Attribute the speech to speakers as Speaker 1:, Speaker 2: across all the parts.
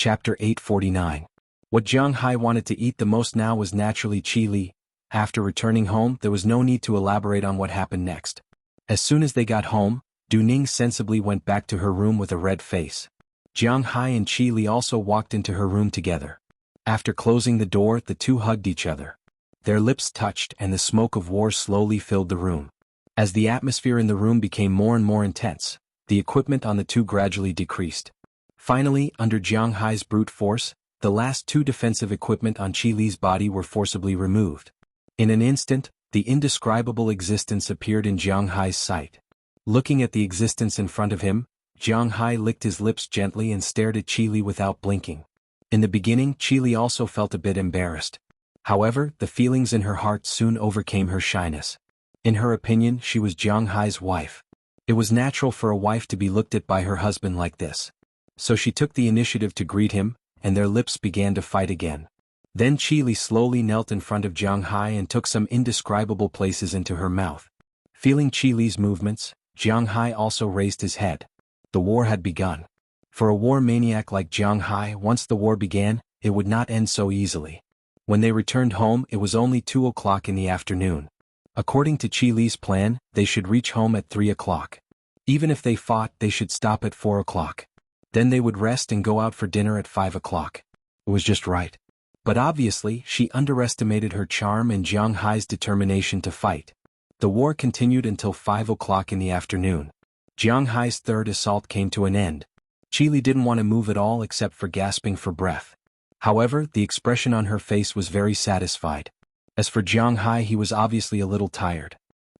Speaker 1: Chapter 849. What Jiang Hai wanted to eat the most now was naturally chili. After returning home, there was no need to elaborate on what happened next. As soon as they got home, Du Ning sensibly went back to her room with a red face. Jiang Hai and Qi Li also walked into her room together. After closing the door, the two hugged each other. Their lips touched and the smoke of war slowly filled the room. As the atmosphere in the room became more and more intense, the equipment on the two gradually decreased. Finally, under Jiang Hai's brute force, the last two defensive equipment on Qi Li's body were forcibly removed. In an instant, the indescribable existence appeared in Jiang Hai's sight. Looking at the existence in front of him, Jiang Hai licked his lips gently and stared at Qi Li without blinking. In the beginning, Qi Li also felt a bit embarrassed. However, the feelings in her heart soon overcame her shyness. In her opinion, she was Jiang Hai's wife. It was natural for a wife to be looked at by her husband like this. So she took the initiative to greet him, and their lips began to fight again. Then Qi Li slowly knelt in front of Jiang Hai and took some indescribable places into her mouth. Feeling Qi Li's movements, Jiang Hai also raised his head. The war had begun. For a war maniac like Jiang Hai, once the war began, it would not end so easily. When they returned home, it was only 2 o'clock in the afternoon. According to Qi Li's plan, they should reach home at 3 o'clock. Even if they fought, they should stop at 4 o'clock. Then they would rest and go out for dinner at 5 o'clock. It was just right. But obviously, she underestimated her charm and Jiang Hai's determination to fight. The war continued until 5 o'clock in the afternoon. Jiang Hai's third assault came to an end. Qi Li didn't want to move at all except for gasping for breath. However, the expression on her face was very satisfied. As for Jiang Hai, he was obviously a little tired.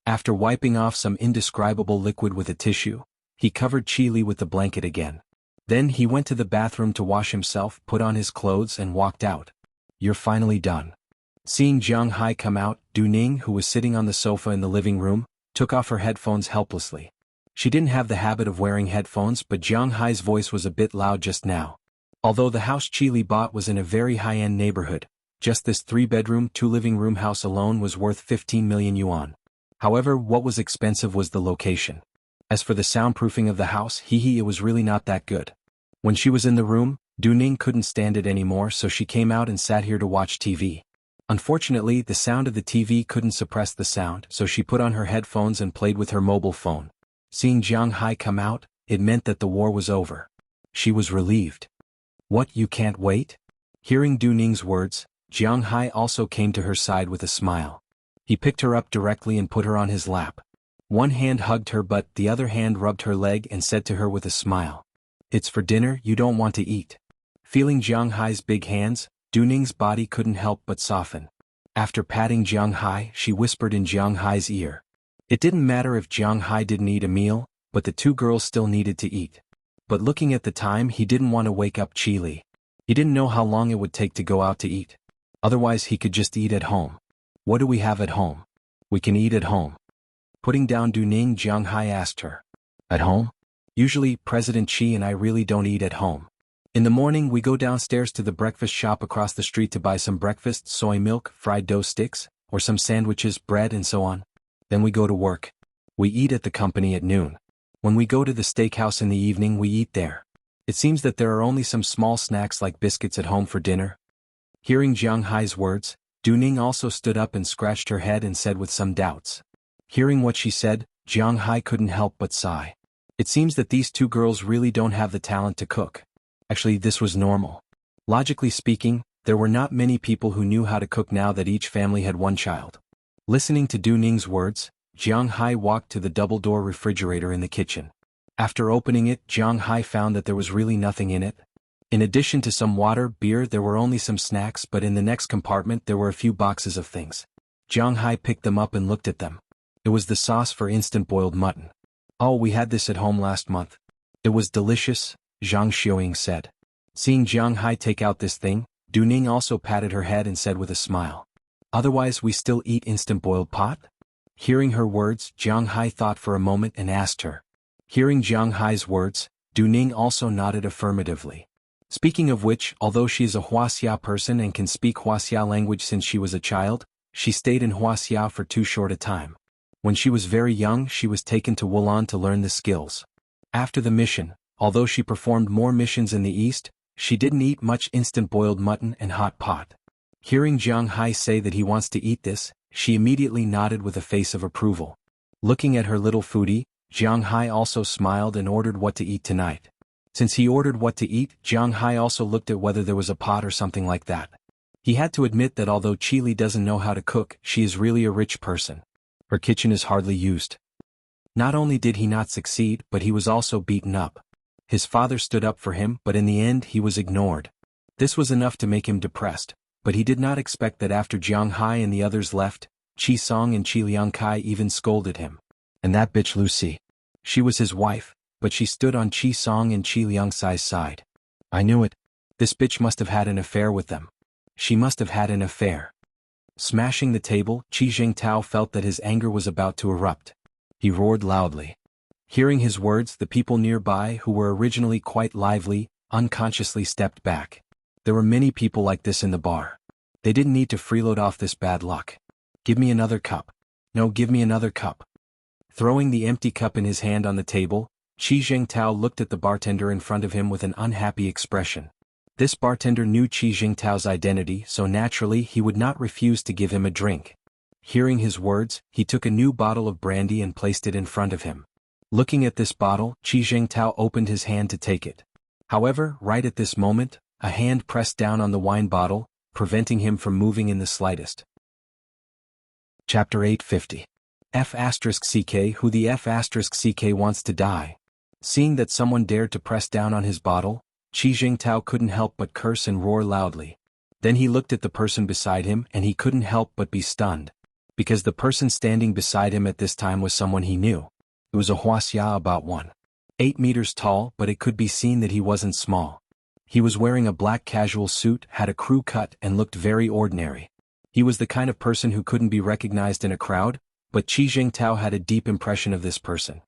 Speaker 1: After wiping off some indescribable liquid with a tissue, he covered Qi Li with the blanket again. Then he went to the bathroom to wash himself, put on his clothes and walked out. "You're finally done." Seeing Jiang Hai come out, Du Ning, who was sitting on the sofa in the living room, took off her headphones helplessly. She didn't have the habit of wearing headphones, but Jiang Hai's voice was a bit loud just now. Although the house Qi Li bought was in a very high-end neighborhood, just this 3-bedroom, 2-living-room house alone was worth 15 million yuan. However, what was expensive was the location. As for the soundproofing of the house, it was really not that good. When she was in the room, Du Ning couldn't stand it anymore, so she came out and sat here to watch TV. Unfortunately, the sound of the TV couldn't suppress the sound, so she put on her headphones and played with her mobile phone. Seeing Jiang Hai come out, it meant that the war was over. She was relieved. "What, you can't wait?" Hearing Du Ning's words, Jiang Hai also came to her side with a smile. He picked her up directly and put her on his lap. One hand hugged her but the other hand rubbed her leg and said to her with a smile, "It's for dinner, you don't want to eat." Feeling Jiang Hai's big hands, Du Ning's body couldn't help but soften. After patting Jiang Hai, she whispered in Jiang Hai's ear. It didn't matter if Jiang Hai didn't eat a meal, but the two girls still needed to eat. But looking at the time, he didn't want to wake up Qi Li. He didn't know how long it would take to go out to eat. Otherwise he could just eat at home. "What do we have at home?" "We can eat at home." Putting down Du Ning, Jiang Hai asked her. "At home? Usually, President Qi and I really don't eat at home. In the morning we go downstairs to the breakfast shop across the street to buy some breakfast, soy milk, fried dough sticks, or some sandwiches, bread and so on. Then we go to work. We eat at the company at noon. When we go to the steakhouse in the evening we eat there. It seems that there are only some small snacks like biscuits at home for dinner." Hearing Jiang Hai's words, Du Ning also stood up and scratched her head and said with some doubts. Hearing what she said, Jiang Hai couldn't help but sigh. It seems that these two girls really don't have the talent to cook. Actually, this was normal. Logically speaking, there were not many people who knew how to cook now that each family had one child. Listening to Du Ning's words, Jiang Hai walked to the double-door refrigerator in the kitchen. After opening it, Jiang Hai found that there was really nothing in it. In addition to some water, beer, there were only some snacks, but in the next compartment there were a few boxes of things. Jiang Hai picked them up and looked at them. It was the sauce for instant boiled mutton. "Oh, we had this at home last month. It was delicious," Zhang Xiuying said. Seeing Jiang Hai take out this thing, Du Ning also patted her head and said with a smile, "Otherwise we still eat instant boiled pot?" Hearing her words, Jiang Hai thought for a moment and asked her. Hearing Jiang Hai's words, Du Ning also nodded affirmatively. Speaking of which, although she is a Wuxia person and can speak Wuxia language since she was a child, she stayed in Wuxia for too short a time. When she was very young, she was taken to Wulan to learn the skills. After the mission, although she performed more missions in the east, She didn't eat much instant boiled mutton and hot pot. Hearing Jiang Hai say that he wants to eat this, she immediately nodded with a face of approval. Looking at her little foodie, Jiang Hai also smiled and ordered what to eat tonight. Since he ordered what to eat, Jiang Hai also looked at whether there was a pot or something like that. He had to admit that although Qili doesn't know how to cook, she is really a rich person. Her kitchen is hardly used. Not only did he not succeed, but he was also beaten up. His father stood up for him, but in the end he was ignored. This was enough to make him depressed, but he did not expect that after Jiang Hai and the others left, Qi Song and Qi Liangkai even scolded him. And that bitch Lucy. She was his wife, but she stood on Qi Song and Qi Liangkai's side. I knew it. This bitch must have had an affair with them. She must have had an affair. Smashing the table, Qi Jingtao felt that his anger was about to erupt. He roared loudly. Hearing his words, the people nearby, who were originally quite lively, unconsciously stepped back. There were many people like this in the bar. They didn't need to freeload off this bad luck. Give me another cup. No, give me another cup. Throwing the empty cup in his hand on the table, Qi Jingtao looked at the bartender in front of him with an unhappy expression. This bartender knew Qi Jingtao's identity, so naturally he would not refuse to give him a drink. Hearing his words, he took a new bottle of brandy and placed it in front of him. Looking at this bottle, Qi Jingtao opened his hand to take it. However, right at this moment, a hand pressed down on the wine bottle, preventing him from moving in the slightest. Chapter 850. F***CK Who the F***CK wants to die? Seeing that someone dared to press down on his bottle, Qi Jingtao couldn't help but curse and roar loudly. Then he looked at the person beside him and he couldn't help but be stunned. Because the person standing beside him at this time was someone he knew. It was a Wuxia about 1.8 meters tall, but it could be seen that he wasn't small. He was wearing a black casual suit, had a crew cut and looked very ordinary. He was the kind of person who couldn't be recognized in a crowd, but Qi Jingtao had a deep impression of this person.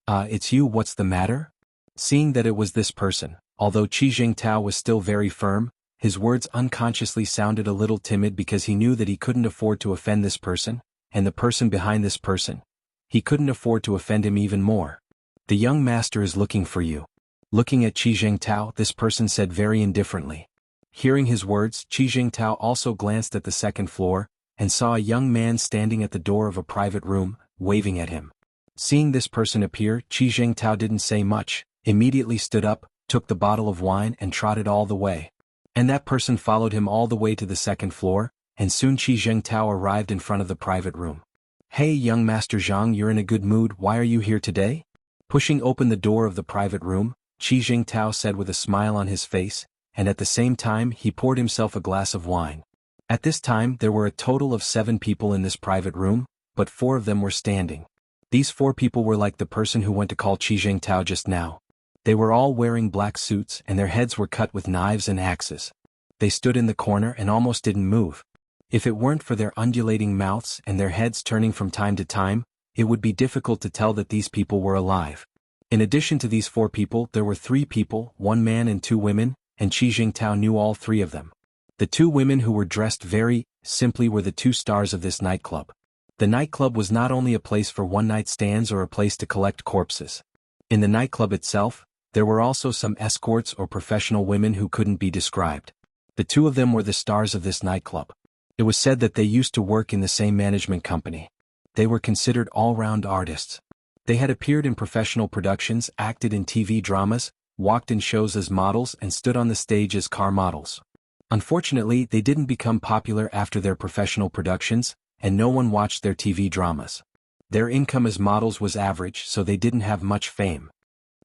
Speaker 1: It's you, what's the matter? Seeing that it was this person, although Qi Jingtao was still very firm, his words unconsciously sounded a little timid because he knew that he couldn't afford to offend this person, and the person behind this person. He couldn't afford to offend him even more. The young master is looking for you. Looking at Qi Jingtao, this person said very indifferently. Hearing his words, Qi Jingtao also glanced at the second floor, and saw a young man standing at the door of a private room, waving at him. Seeing this person appear, Qi Jingtao didn't say much, immediately stood up, took the bottle of wine and trotted all the way. And that person followed him all the way to the second floor, and soon Qi Jingtao arrived in front of the private room. Hey young Master Zhang, you're in a good mood, why are you here today? Pushing open the door of the private room, Qi Jingtao said with a smile on his face, and at the same time he poured himself a glass of wine. At this time there were a total of 7 people in this private room, but 4 of them were standing. These 4 people were like the person who went to call Qi Jingtao just now. They were all wearing black suits and their heads were cut with knives and axes. They stood in the corner and almost didn't move. If it weren't for their undulating mouths and their heads turning from time to time, it would be difficult to tell that these people were alive. In addition to these 4 people, there were 3 people, 1 man and 2 women, and Qi Jingtao knew all 3 of them. The 2 women who were dressed very simply were the 2 stars of this nightclub. The nightclub was not only a place for one-night stands or a place to collect corpses. In the nightclub itself, there were also some escorts or professional women who couldn't be described. The 2 of them were the stars of this nightclub. It was said that they used to work in the same management company. They were considered all-round artists. They had appeared in professional productions, acted in TV dramas, walked in shows as models and stood on the stage as car models. Unfortunately, they didn't become popular after their professional productions, and no one watched their TV dramas. Their income as models was average, so they didn't have much fame.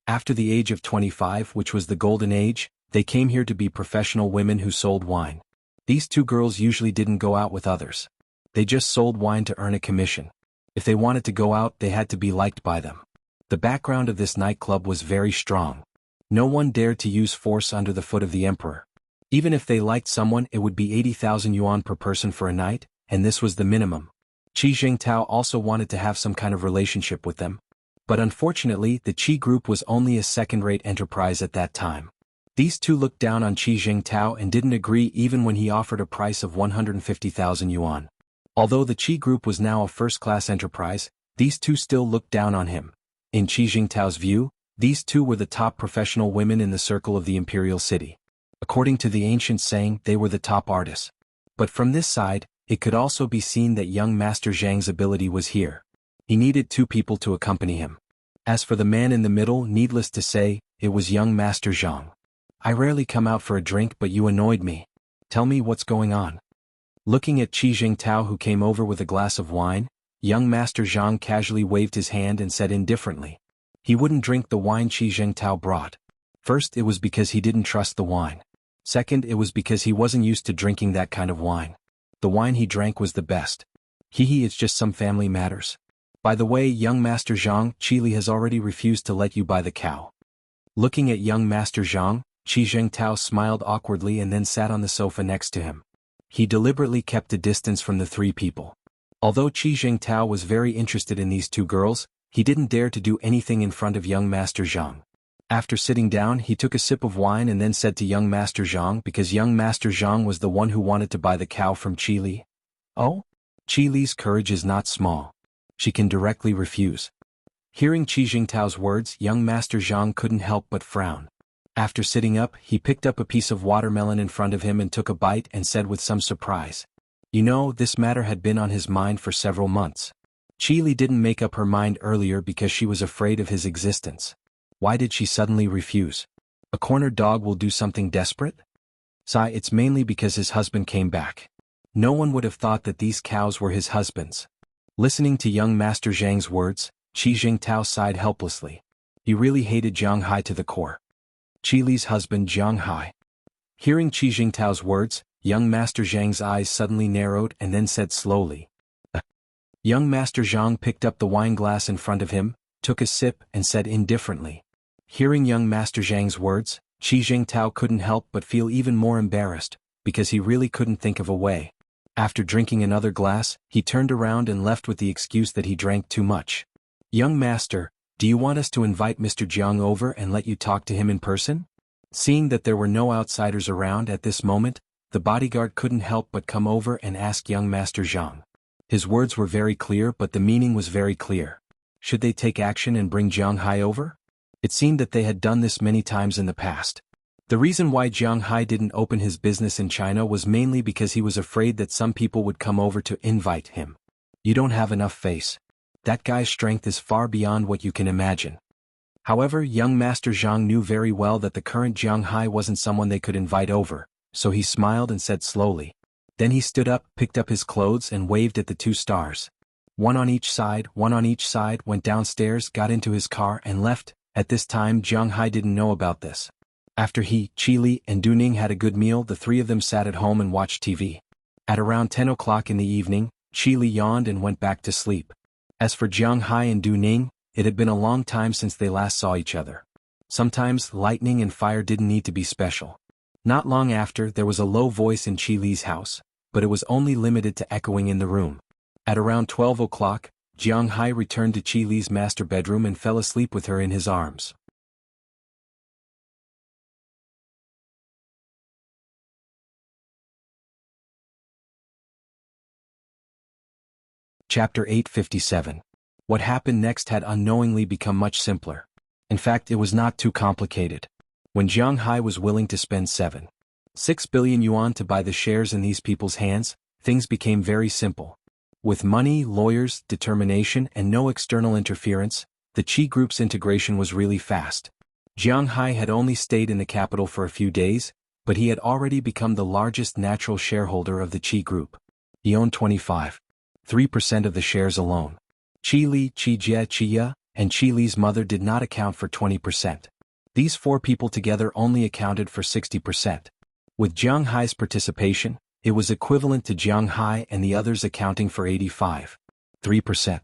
Speaker 1: After the age of 25, which was the golden age, they came here to be professional women who sold wine. These 2 girls usually didn't go out with others. They just sold wine to earn a commission. If they wanted to go out, they had to be liked by them. The background of this nightclub was very strong. No one dared to use force under the foot of the emperor. Even if they liked someone, it would be 80,000 yuan per person for a night, and this was the minimum. Qi Jingtao also wanted to have some kind of relationship with them. But unfortunately, the Qi group was only a second-rate enterprise at that time. These 2 looked down on Qi Jingtao and didn't agree even when he offered a price of 150,000 yuan. Although the Qi group was now a first-class enterprise, these 2 still looked down on him. In Qi Jingtao's view, these 2 were the top professional women in the circle of the imperial city. According to the ancient saying, they were the top artists. But from this side, it could also be seen that young Master Zhang's ability was here. He needed 2 people to accompany him. As for the man in the middle, needless to say, it was young Master Zhang. I rarely come out for a drink, but you annoyed me. Tell me what's going on. Looking at Qi Jingtao, who came over with a glass of wine, young Master Zhang casually waved his hand and said indifferently. He wouldn't drink the wine Qi Jingtao brought. First, it was because he didn't trust the wine. Second, it was because he wasn't used to drinking that kind of wine. The wine he drank was the best. It's just some family matters. By the way, young Master Zhang, Qili has already refused to let you buy the cow. Looking at young Master Zhang, Qi Jingtao smiled awkwardly and then sat on the sofa next to him. He deliberately kept a distance from the 3 people. Although Qi Jingtao was very interested in these 2 girls, he didn't dare to do anything in front of young Master Zhang. After sitting down, he took a sip of wine and then said to young Master Zhang, because young Master Zhang was the one who wanted to buy the cow from Qili. Oh? Qili's courage is not small. She can directly refuse. Hearing Qi Jingtao's words, young Master Zhang couldn't help but frown. After sitting up, he picked up a piece of watermelon in front of him and took a bite and said with some surprise. This matter had been on his mind for several months. Qili didn't make up her mind earlier because she was afraid of his existence. Why did she suddenly refuse? A cornered dog will do something desperate? It's mainly because his husband came back. No one would have thought that these cows were his husband's. Listening to young Master Zhang's words, Qi Jingtao sighed helplessly. He really hated Jiang Hai to the core. Qili's husband Jiang Hai. Hearing Qi Jingtao's words, young Master Zhang's eyes suddenly narrowed and then said slowly. Young Master Zhang picked up the wine glass in front of him, took a sip and said indifferently. Hearing young Master Zhang's words, Qi Jingtao couldn't help but feel even more embarrassed, because he really couldn't think of a way. After drinking another glass, he turned around and left with the excuse that he drank too much. Young Master, do you want us to invite Mr. Jiang over and let you talk to him in person? Seeing that there were no outsiders around at this moment, the bodyguard couldn't help but come over and ask young Master Zhang. His words were very clear, but the meaning was very clear. Should they take action and bring Jiang Hai over? It seemed that they had done this many times in the past. The reason why Jiang Hai didn't open his business in China was mainly because he was afraid that some people would come over to invite him. You don't have enough face. That guy's strength is far beyond what you can imagine. However, young Master Zhang knew very well that the current Jiang Hai wasn't someone they could invite over, so he smiled and said slowly. Then he stood up, picked up his clothes and waved at the 2 stars. One on each side, went downstairs, got into his car and left. At this time Jiang Hai didn't know about this. After he, Qili, and Du Ning had a good meal, the 3 of them sat at home and watched TV. At around 10 o'clock in the evening, Qili yawned and went back to sleep. As for Jiang Hai and Du Ning, it had been a long time since they last saw each other. Sometimes lightning and fire didn't need to be special. Not long after, there was a low voice in Qili's house, but it was only limited to echoing in the room. At around 12 o'clock, Jiang Hai returned to Qili's master bedroom and fell asleep with her in his arms. Chapter 857. What happened next had unknowingly become much simpler. In fact, it was not too complicated. When Jiang Hai was willing to spend 7.6 billion yuan to buy the shares in these people's hands, things became very simple. With money, lawyers, determination, and no external interference, the Qi Group's integration was really fast. Jiang Hai had only stayed in the capital for a few days, but he had already become the largest natural shareholder of the Qi Group. He owned 25.3% of the shares alone. Qi Li, Qi Jie, Qi Ye, and Qi Li's mother did not account for 20%. These 4 people together only accounted for 60%. With Jiang Hai's participation, it was equivalent to Jiang Hai and the others accounting for 85.3%.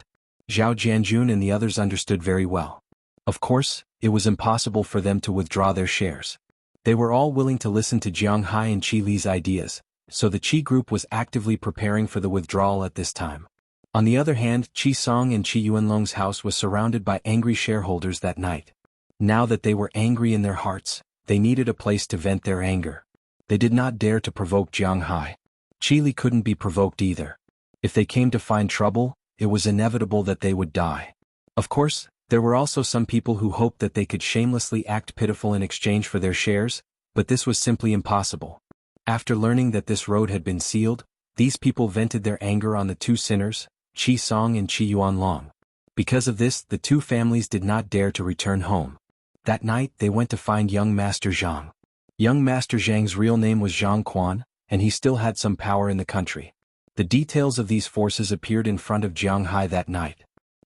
Speaker 1: Zhao Jianjun and the others understood very well. Of course, it was impossible for them to withdraw their shares. They were all willing to listen to Jiang Hai and Qi Li's ideas, so the Qi Group was actively preparing for the withdrawal at this time. On the other hand, Qi Song and Qi Yuanlong's house was surrounded by angry shareholders that night. Now that they were angry in their hearts, they needed a place to vent their anger. They did not dare to provoke Jiang Hai. Qi Li couldn't be provoked either. If they came to find trouble, it was inevitable that they would die. Of course, there were also some people who hoped that they could shamelessly act pitiful in exchange for their shares, but this was simply impossible. After learning that this road had been sealed, these people vented their anger on the two sinners, Qi Song and Qi Yuanlong. Because of this, the two families did not dare to return home. That night they went to find young Master Zhang. Young Master Zhang's real name was Zhang Quan, and he still had some power in the country. The details of these forces appeared in front of Jiang Hai that night.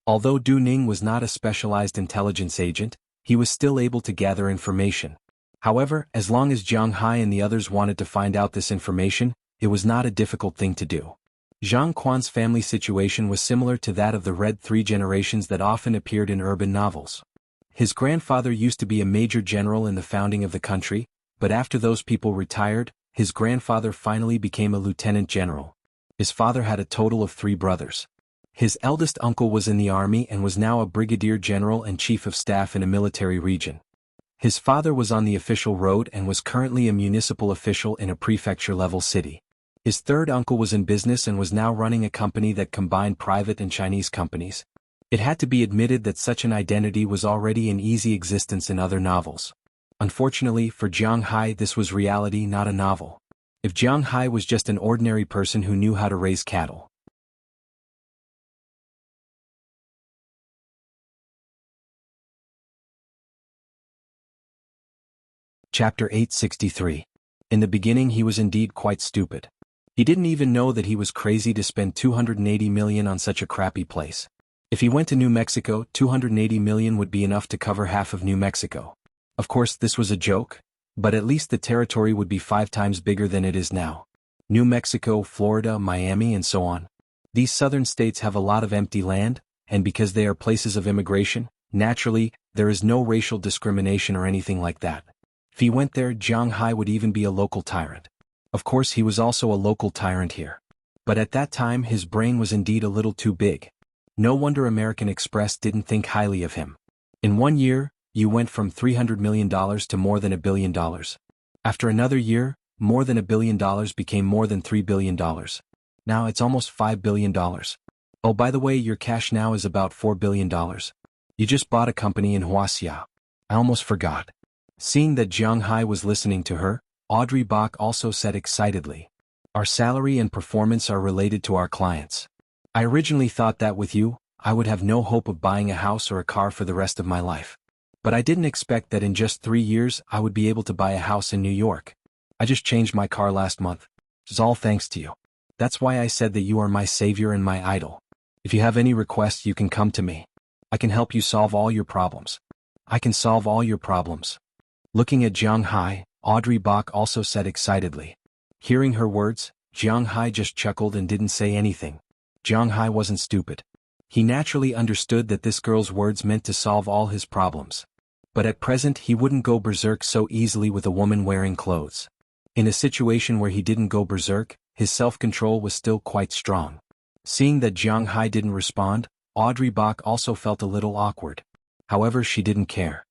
Speaker 1: Although Du Ning was not a specialized intelligence agent, he was still able to gather information. However, as long as Jiang Hai and the others wanted to find out this information, it was not a difficult thing to do. Zhang Quan's family situation was similar to that of the Red Three generations that often appeared in urban novels. His grandfather used to be a major general in the founding of the country, but after those people retired, his grandfather finally became a lieutenant general. His father had a total of 3 brothers. His eldest uncle was in the army and was now a brigadier general and chief of staff in a military region. His father was on the official road and was currently a municipal official in a prefecture-level city. His third uncle was in business and was now running a company that combined private and Chinese companies. It had to be admitted that such an identity was already in easy existence in other novels. Unfortunately for Jiang Hai, this was reality, not a novel. If Jiang Hai was just an ordinary person who knew how to raise cattle. Chapter 863. In the beginning he was indeed quite stupid. He didn't even know that he was crazy to spend 280 million on such a crappy place. If he went to New Mexico, 280 million would be enough to cover half of New Mexico. Of course this was a joke, but at least the territory would be 5 times bigger than it is now. New Mexico, Florida, Miami and so on. These southern states have a lot of empty land, and because they are places of immigration, naturally, there is no racial discrimination or anything like that. If he went there, Jiang Hai would even be a local tyrant. Of course he was also a local tyrant here. But at that time his brain was indeed a little too big. No wonder American Express didn't think highly of him. In 1 year, you went from $300 million to more than $1 billion. After another year, more than $1 billion became more than $3 billion. Now it's almost $5 billion. Oh, by the way, your cash now is about $4 billion. You just bought a company in Wuxia. I almost forgot. Seeing that Jiang Hai was listening to her, Audrey Bach also said excitedly, "Our salary and performance are related to our clients. I originally thought that with you, I would have no hope of buying a house or a car for the rest of my life. But I didn't expect that in just 3 years I would be able to buy a house in New York. I just changed my car last month. It's all thanks to you. That's why I said that you are my savior and my idol. If you have any requests you can come to me. I can help you solve all your problems. I can solve all your problems." Looking at Jiang Hai, Audrey Bach also said excitedly. Hearing her words, Jiang Hai just chuckled and didn't say anything. Jiang Hai wasn't stupid. He naturally understood that this girl's words meant to solve all his problems. But at present he wouldn't go berserk so easily with a woman wearing clothes. In a situation where he didn't go berserk, his self-control was still quite strong. Seeing that Jiang Hai didn't respond, Audrey Bach also felt a little awkward. However, she didn't care.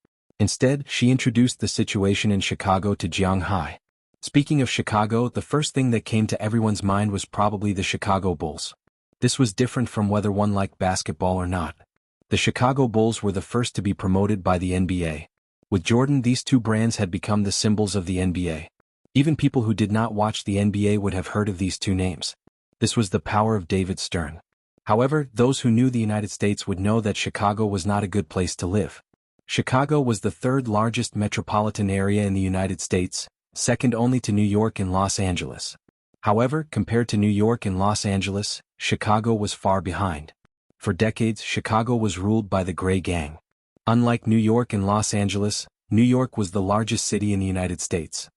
Speaker 1: Instead, she introduced the situation in Chicago to Jiang Hai. Speaking of Chicago, the first thing that came to everyone's mind was probably the Chicago Bulls. This was different from whether one liked basketball or not. The Chicago Bulls were the first to be promoted by the NBA. With Jordan, these two brands had become the symbols of the NBA. Even people who did not watch the NBA would have heard of these two names. This was the power of David Stern. However, those who knew the United States would know that Chicago was not a good place to live. Chicago was the 3rd largest metropolitan area in the United States, second only to New York and Los Angeles. However, compared to New York and Los Angeles, Chicago was far behind. For decades, Chicago was ruled by the Gray Gang. Unlike New York and Los Angeles, New York was the largest city in the United States.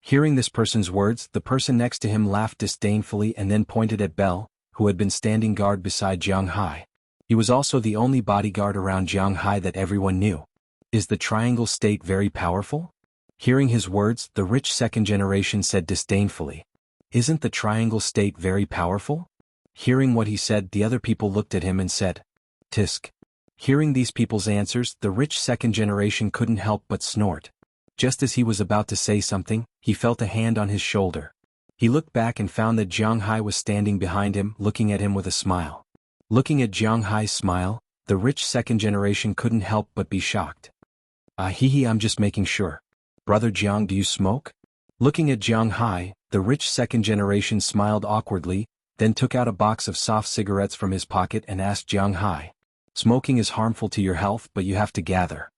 Speaker 1: Hearing this person's words, the person next to him laughed disdainfully and then pointed at Bell, who had been standing guard beside Jiang Hai. He was also the only bodyguard around Jiang Hai that everyone knew. Is the Triangle State very powerful? Hearing his words, the rich second generation said disdainfully, "Isn't the Triangle State very powerful?" Hearing what he said, the other people looked at him and said, "Tisk." Hearing these people's answers, the rich second generation couldn't help but snort. Just as he was about to say something, he felt a hand on his shoulder. He looked back and found that Jiang Hai was standing behind him, looking at him with a smile. Looking at Jiang Hai's smile, The rich second generation couldn't help but be shocked. I'm just making sure. Brother Jiang, do you smoke? Looking at Jiang Hai, the rich second generation smiled awkwardly, then took out a box of soft cigarettes from his pocket and asked Jiang Hai. Smoking is harmful to your health, but you have to gather.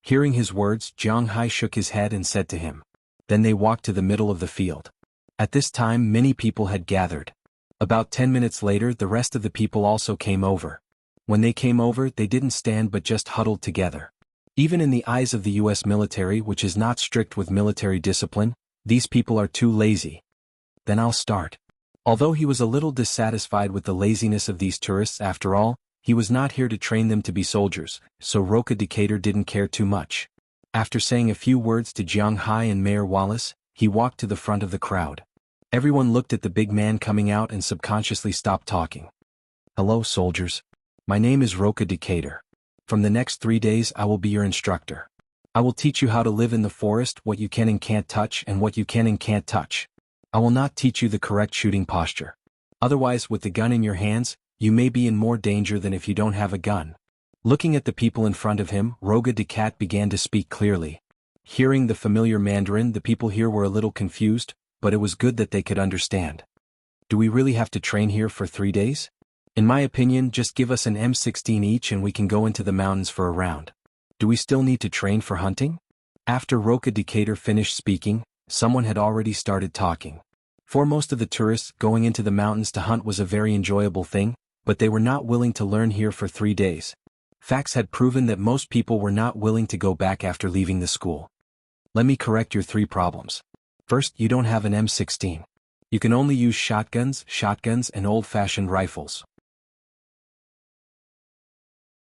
Speaker 1: Hearing his words, Jiang Hai shook his head and said to him. Then they walked to the middle of the field. At this time many people had gathered. About 10 minutes later the rest of the people also came over. When they came over they didn't stand but just huddled together. Even in the eyes of the US military, which is not strict with military discipline, these people are too lazy. Then I'll start. Although he was a little dissatisfied with the laziness of these tourists, after all, he was not here to train them to be soldiers, so Roca Decatur didn't care too much. After saying a few words to Jiang Hai and Mayor Wallace, he walked to the front of the crowd. Everyone looked at the big man coming out and subconsciously stopped talking. Hello, soldiers. My name is Roca Decatur. From the next 3 days I will be your instructor. I will teach you how to live in the forest, what you can and can't touch and what you can and can't touch. I will not teach you the correct shooting posture. Otherwise, with the gun in your hands, you may be in more danger than if you don't have a gun. Looking at the people in front of him, Roca Decatur began to speak clearly. Hearing the familiar Mandarin, the people here were a little confused, but it was good that they could understand. Do we really have to train here for 3 days? In my opinion, just give us an M16 each and we can go into the mountains for a round. Do we still need to train for hunting? After Roca Decatur finished speaking, someone had already started talking. For most of the tourists, going into the mountains to hunt was a very enjoyable thing, but they were not willing to learn here for 3 days. Facts had proven that most people were not willing to go back after leaving the school. Let me correct your 3 problems. First, you don't have an M16. You can only use shotguns and old-fashioned rifles.